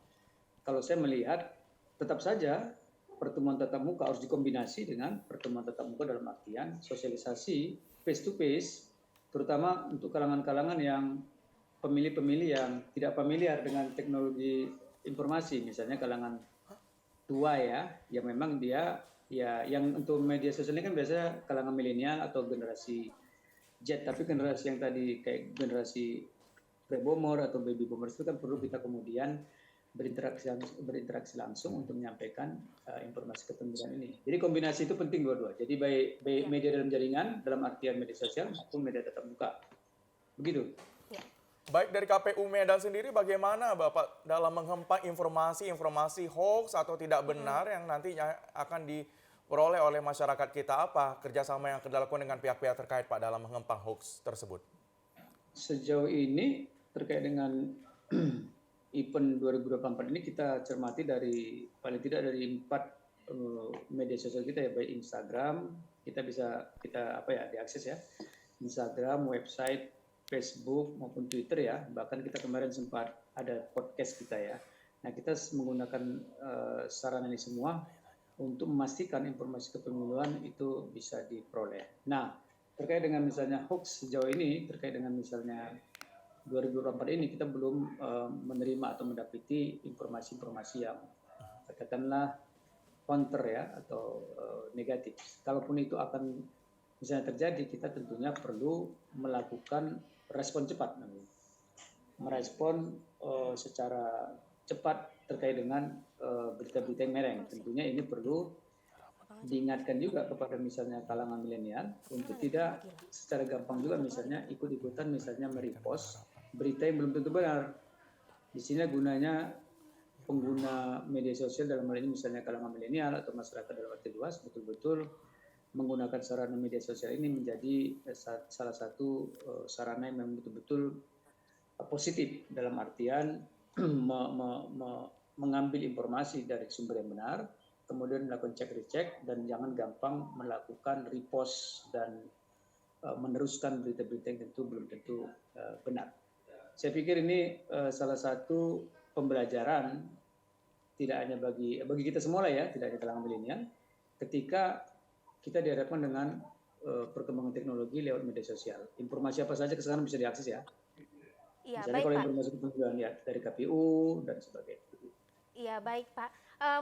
kalau saya melihat tetap saja pertemuan tatap muka harus dikombinasi dengan pertemuan tatap muka dalam artian sosialisasi face to face, terutama untuk kalangan-kalangan yang pemilih-pemilih yang tidak familiar dengan teknologi informasi, misalnya kalangan tua ya, yang memang dia ya yang untuk media sosial ini kan biasanya kalangan milenial atau generasi Z, tapi generasi yang tadi kayak generasi pre-boomer atau baby boomers itu kan perlu kita kemudian berinteraksi langsung untuk menyampaikan informasi kepemilikan ini. Jadi kombinasi itu penting dua-dua. Jadi baik media dalam jaringan dalam artian media sosial maupun media tatap muka. Begitu. Baik, dari KPU Medan sendiri bagaimana Bapak dalam menghempang informasi hoax atau tidak benar yang nantinya akan diperoleh oleh masyarakat kita? Apa kerjasama yang akan dilakukan dengan pihak-pihak terkait Pak dalam menghempang hoax tersebut? Sejauh ini terkait dengan event 2024 ini kita cermati dari paling tidak dari 4 media sosial kita ya, baik Instagram, kita diakses ya, Instagram, website, Facebook maupun Twitter ya, bahkan kita kemarin sempat ada podcast kita ya. Nah, kita menggunakan sarana ini semua untuk memastikan informasi kepemiluan itu bisa diperoleh. Nah, terkait dengan misalnya hoax sejauh ini, terkait dengan misalnya 2024 ini kita belum menerima atau mendapati informasi-informasi yang katakanlah counter ya atau negatif. Kalaupun itu akan misalnya terjadi, kita tentunya perlu melakukan respon cepat, merespon secara cepat terkait dengan berita-berita yang mereng. Tentunya ini perlu diingatkan juga kepada misalnya kalangan milenial untuk tidak secara gampang juga misalnya ikut-ikutan misalnya merepost berita yang belum tentu benar. Di sini gunanya pengguna media sosial dalam hal ini misalnya kalangan milenial atau masyarakat dalam arti luas betul-betul menggunakan sarana media sosial ini menjadi salah satu sarana yang memang betul-betul positif dalam artian mengambil informasi dari sumber yang benar, kemudian melakukan cek-recek dan jangan gampang melakukan repost dan meneruskan berita-berita yang belum tentu benar. Saya pikir ini salah satu pembelajaran tidak hanya bagi kita semua lah ya, tidak hanya kalangan milenial, ketika kita dihadapkan dengan perkembangan teknologi lewat media sosial. Informasi apa saja sekarang bisa diakses ya. Iya, misalnya baik kalau Pak. informasi kepemiluan ya dari KPU dan sebagainya. Iya, baik Pak.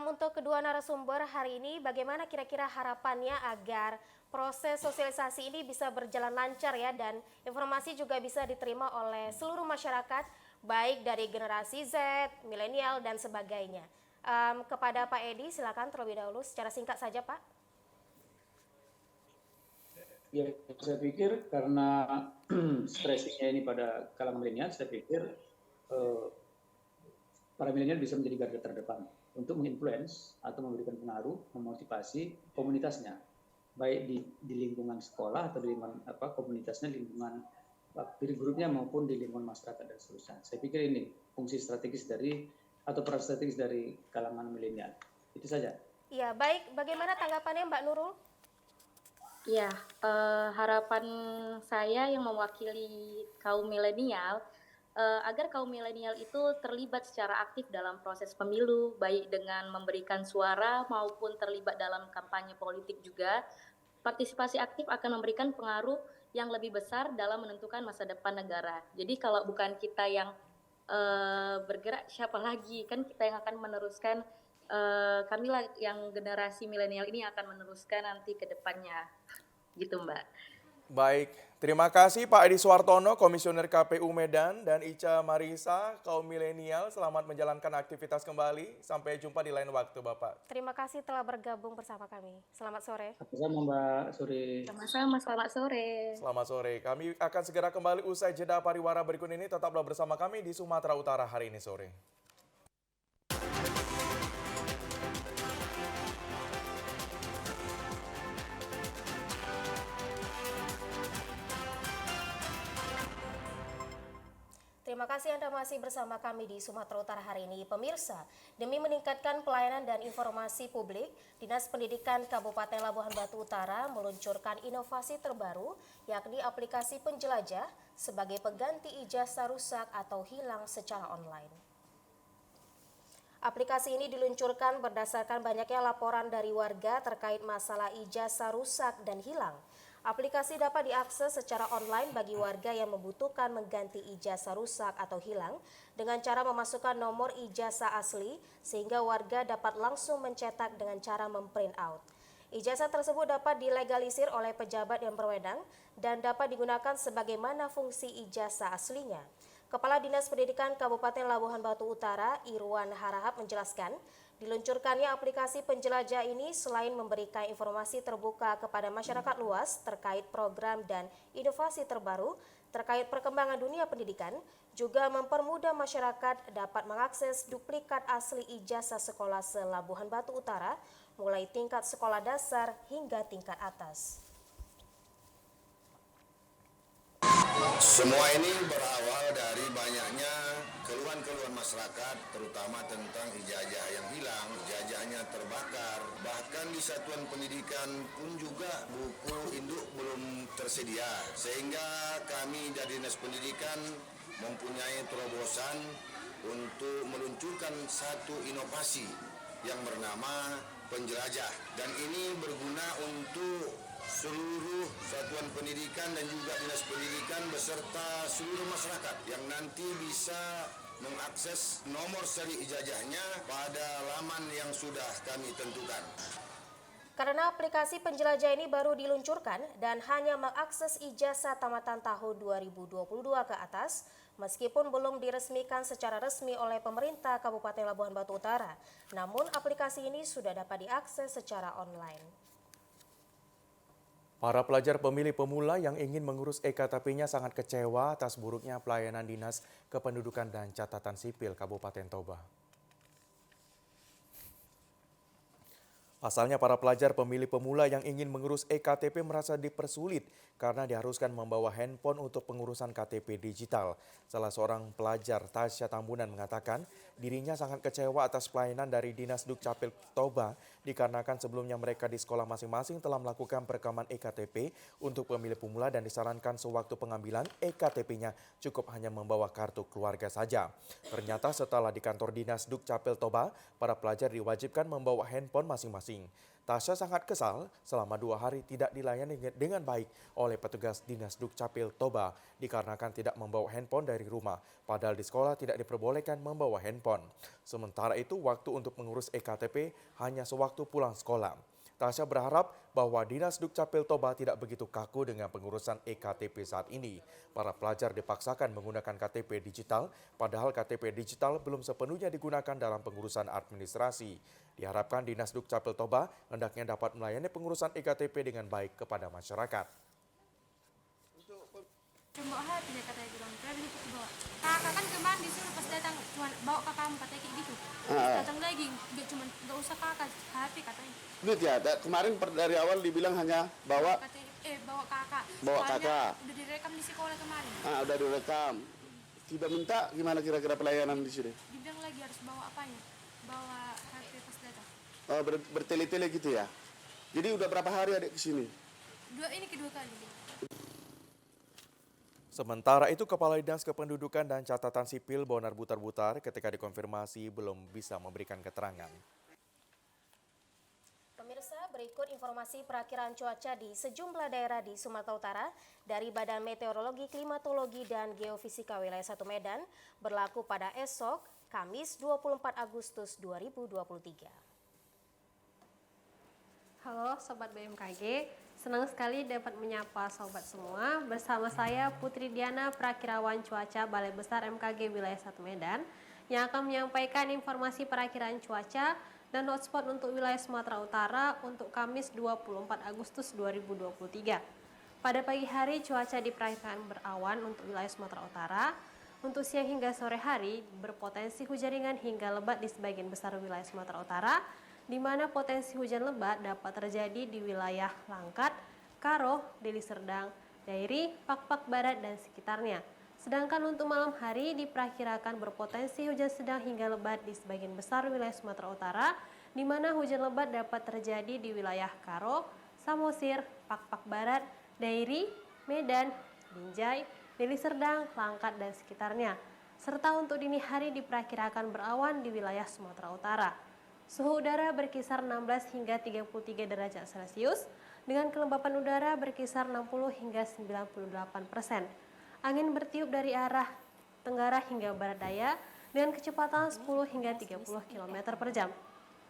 Untuk kedua narasumber hari ini, bagaimana kira-kira harapannya agar proses sosialisasi ini bisa berjalan lancar ya, dan informasi juga bisa diterima oleh seluruh masyarakat, baik dari generasi Z, milenial, dan sebagainya. Kepada Pak Edi, silakan terlebih dahulu secara singkat saja Pak. Ya, saya pikir karena stressingnya ini pada kalangan milenial, saya pikir para milenial bisa menjadi garda terdepan untuk menginfluence atau memberikan pengaruh, memotivasi komunitasnya, baik di lingkungan sekolah atau di lingkungan komunitasnya, lingkungan peer grupnya maupun di lingkungan masyarakat dan seterusnya. Saya pikir ini fungsi strategis atau peran strategis dari kalangan milenial. Itu saja. Iya, baik. Bagaimana tanggapannya Mbak Nurul? Ya, harapan saya yang mewakili kaum milenial, agar kaum milenial itu terlibat secara aktif dalam proses pemilu, baik dengan memberikan suara maupun terlibat dalam kampanye politik juga. Partisipasi aktif akan memberikan pengaruh yang lebih besar dalam menentukan masa depan negara. Jadi kalau bukan kita yang bergerak, siapa lagi? Kan kita yang akan meneruskan, kamilah yang generasi milenial ini akan meneruskan nanti ke depannya. Gitu Mbak. Baik, terima kasih Pak Edi Suartono, Komisioner KPU Medan, dan Ica Marisa, kaum milenial. Selamat menjalankan aktivitas kembali. Sampai jumpa di lain waktu, Bapak. Terima kasih telah bergabung bersama kami. Selamat sore. Sama Mbak Suri. Sama-sama, selamat sore. Selamat sore. Kami akan segera kembali usai jeda pariwara berikut ini. Tetaplah bersama kami di Sumatera Utara hari ini sore. Terima kasih Anda masih bersama kami di Sumatera Utara hari ini. Pemirsa, demi meningkatkan pelayanan dan informasi publik, Dinas Pendidikan Kabupaten Labuhan Batu Utara meluncurkan inovasi terbaru, yakni aplikasi penjelajah sebagai pengganti ijazah rusak atau hilang secara online. Aplikasi ini diluncurkan berdasarkan banyaknya laporan dari warga terkait masalah ijazah rusak dan hilang. Aplikasi dapat diakses secara online bagi warga yang membutuhkan mengganti ijazah rusak atau hilang dengan cara memasukkan nomor ijazah asli sehingga warga dapat langsung mencetak dengan cara memprint out. Ijazah tersebut dapat dilegalisir oleh pejabat yang berwenang dan dapat digunakan sebagaimana fungsi ijazah aslinya. Kepala Dinas Pendidikan Kabupaten Labuhan Batu Utara, Irwan Harahap menjelaskan, diluncurkannya aplikasi penjelajah ini selain memberikan informasi terbuka kepada masyarakat luas terkait program dan inovasi terbaru terkait perkembangan dunia pendidikan, juga mempermudah masyarakat dapat mengakses duplikat asli ijazah sekolah se-Labuhan Batu Utara, mulai tingkat sekolah dasar hingga tingkat atas. Semua ini berawal dari banyaknya keluhan-keluhan masyarakat, terutama tentang ijazah yang hilang, ijazahnya terbakar. Bahkan di satuan pendidikan pun juga buku induk belum tersedia. Sehingga kami dari Dinas Pendidikan mempunyai terobosan untuk meluncurkan satu inovasi yang bernama penjelajah. Dan ini berguna untuk seluruh satuan pendidikan dan juga dinas pendidikan beserta seluruh masyarakat yang nanti bisa mengakses nomor seri ijazahnya pada laman yang sudah kami tentukan. Karena aplikasi penjelajah ini baru diluncurkan dan hanya mengakses ijazah tamatan tahun 2022 ke atas, meskipun belum diresmikan secara resmi oleh pemerintah Kabupaten Labuhan Batu Utara, namun aplikasi ini sudah dapat diakses secara online. Para pelajar pemilih pemula yang ingin mengurus EKTP-nya sangat kecewa atas buruknya pelayanan Dinas Kependudukan dan Catatan Sipil Kabupaten Toba. Pasalnya para pelajar pemilih pemula yang ingin mengurus EKTP merasa dipersulit karena diharuskan membawa handphone untuk pengurusan KTP digital. Salah seorang pelajar, Tasya Tambunan, mengatakan dirinya sangat kecewa atas pelayanan dari Dinas Dukcapil Toba dikarenakan sebelumnya mereka di sekolah masing-masing telah melakukan perekaman EKTP untuk pemilih pemula dan disarankan sewaktu pengambilan EKTP-nya cukup hanya membawa kartu keluarga saja. Ternyata setelah di kantor Dinas Dukcapil Toba, para pelajar diwajibkan membawa handphone masing-masing. Tasya sangat kesal selama 2 hari tidak dilayani dengan baik oleh petugas Dinas Dukcapil Toba dikarenakan tidak membawa handphone dari rumah, padahal di sekolah tidak diperbolehkan membawa handphone. Sementara itu waktu untuk mengurus EKTP hanya sewaktu pulang sekolah. Tasya berharap bahwa Dinas Dukcapil Toba tidak begitu kaku dengan pengurusan EKTP saat ini. Para pelajar dipaksakan menggunakan KTP digital, padahal KTP digital belum sepenuhnya digunakan dalam pengurusan administrasi. Diharapkan Dinas Dukcapil Toba hendaknya dapat melayani pengurusan EKTP dengan baik kepada masyarakat. Cuma hati dia katanya bilang, kakak kan kemarin disuruh pas datang cuma bawa kakakmu katanya kayak gitu. Datang lagi, gak usah kakak, hati katanya. Duit ya, kemarin dari awal dibilang hanya bawa bawa kakak. Bawa kakak. Udah direkam di sekolah kemarin. Udah direkam. Tidak minta gimana kira-kira pelayanan di sini? Dibilang lagi harus bawa apanya? Bawa HP pas datang. Bertele-tele gitu ya. Jadi udah berapa hari adik kesini? Ini kedua kali. Sementara itu, Kepala Dinas Kependudukan dan Catatan Sipil Bonar Butar-Butar ketika dikonfirmasi belum bisa memberikan keterangan. Pemirsa, berikut informasi perakiraan cuaca di sejumlah daerah di Sumatera Utara dari Badan Meteorologi, Klimatologi, dan Geofisika Wilayah 1 Medan berlaku pada esok, Kamis 24 Agustus 2023. Halo Sobat BMKG, Senang sekali dapat menyapa sobat semua. Bersama saya Putri Diana, Perakirawan Cuaca Balai Besar MKG Wilayah 1 Medan, yang akan menyampaikan informasi perakiraan cuaca dan hotspot untuk wilayah Sumatera Utara untuk Kamis 24 Agustus 2023. Pada pagi hari cuaca diperkirakan berawan untuk wilayah Sumatera Utara. Untuk siang hingga sore hari berpotensi hujan ringan hingga lebat di sebagian besar wilayah Sumatera Utara, di mana potensi hujan lebat dapat terjadi di wilayah Langkat, Karo, Deli Serdang, Dairi, Pak-Pak Barat, dan sekitarnya. Sedangkan untuk malam hari diperkirakan berpotensi hujan sedang hingga lebat di sebagian besar wilayah Sumatera Utara, di mana hujan lebat dapat terjadi di wilayah Karo, Samosir, Pak-Pak Barat, Dairi, Medan, Binjai, Deli Serdang, Langkat, dan sekitarnya. Serta untuk dini hari diperkirakan berawan di wilayah Sumatera Utara. Suhu udara berkisar 16 hingga 33 derajat Celcius, dengan kelembapan udara berkisar 60 hingga 98%. Angin bertiup dari arah tenggara hingga barat daya, dengan kecepatan 10 hingga 30 km per jam.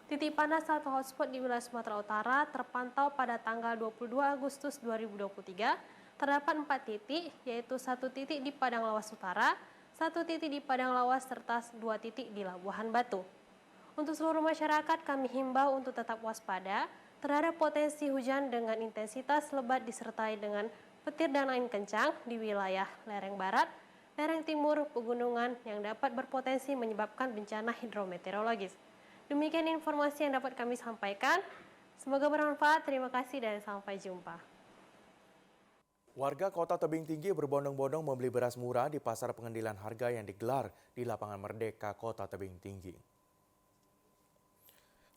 Titik panas atau hotspot di wilayah Sumatera Utara terpantau pada tanggal 22 Agustus 2023, terdapat 4 titik, yaitu 1 titik di Padang Lawas Utara, 1 titik di Padang Lawas, serta 2 titik di Labuhan Batu. Untuk seluruh masyarakat, kami himbau untuk tetap waspada terhadap potensi hujan dengan intensitas lebat disertai dengan petir dan angin kencang di wilayah lereng barat, lereng timur, pegunungan yang dapat berpotensi menyebabkan bencana hidrometeorologis. Demikian informasi yang dapat kami sampaikan. Semoga bermanfaat. Terima kasih dan sampai jumpa. Warga Kota Tebing Tinggi berbondong-bondong membeli beras murah di pasar pengendalian harga yang digelar di Lapangan Merdeka, Kota Tebing Tinggi.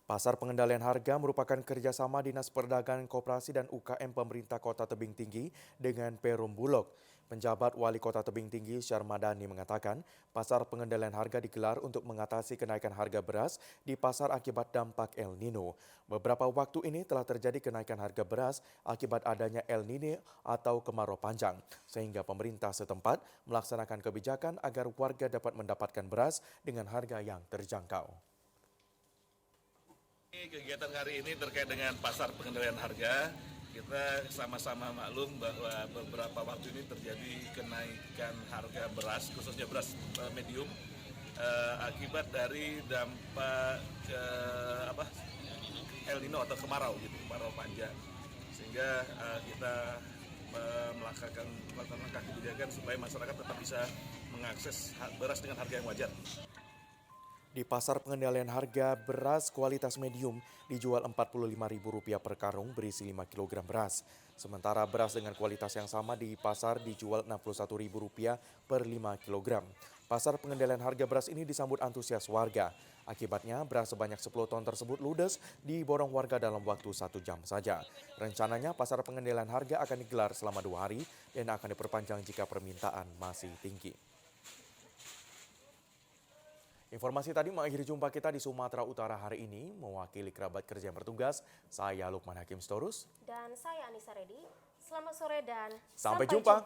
Pasar pengendalian harga merupakan kerjasama Dinas Perdagangan Koperasi dan UKM pemerintah Kota Tebing Tinggi dengan Perum Bulog. Penjabat Wali Kota Tebing Tinggi Syarmadani mengatakan pasar pengendalian harga digelar untuk mengatasi kenaikan harga beras di pasar akibat dampak El Nino. Beberapa waktu ini telah terjadi kenaikan harga beras akibat adanya El Nino atau kemarau panjang, sehingga pemerintah setempat melaksanakan kebijakan agar warga dapat mendapatkan beras dengan harga yang terjangkau. Kegiatan hari ini terkait dengan pasar pengendalian harga. Kita sama-sama maklum bahwa beberapa waktu ini terjadi kenaikan harga beras, khususnya beras medium, akibat dari dampak El Nino atau kemarau panjang. Sehingga kita melakukan langkah kebijakan supaya masyarakat tetap bisa mengakses beras dengan harga yang wajar. Di pasar pengendalian harga, beras kualitas medium dijual Rp45.000 per karung berisi 5 kg beras. Sementara beras dengan kualitas yang sama di pasar dijual Rp61.000 per 5 kg. Pasar pengendalian harga beras ini disambut antusias warga. Akibatnya beras sebanyak 10 ton tersebut ludes diborong warga dalam waktu 1 jam saja. Rencananya pasar pengendalian harga akan digelar selama 2 hari dan akan diperpanjang jika permintaan masih tinggi. Informasi tadi mengakhiri jumpa kita di Sumatera Utara hari ini. Mewakili kerabat kerja yang bertugas, saya Lukman Hakim Storus. Dan saya Anissa Redi. Selamat sore dan sampai jumpa.